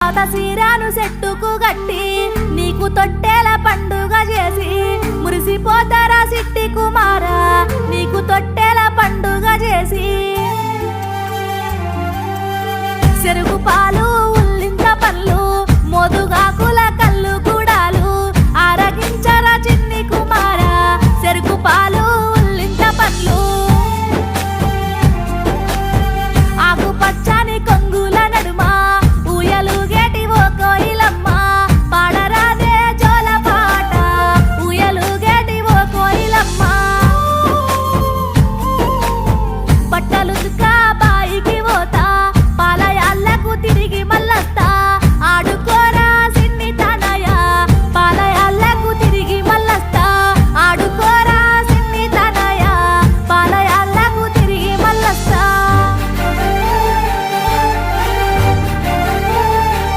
పాత సీరాను చెట్టుకు గట్టి నీకు తొట్టెల పండుగ చేసి మురిసిపోతారా సిట్టి కుమారా నీకు తొట్టెల పండుగ చేసి చెరుకు పాలు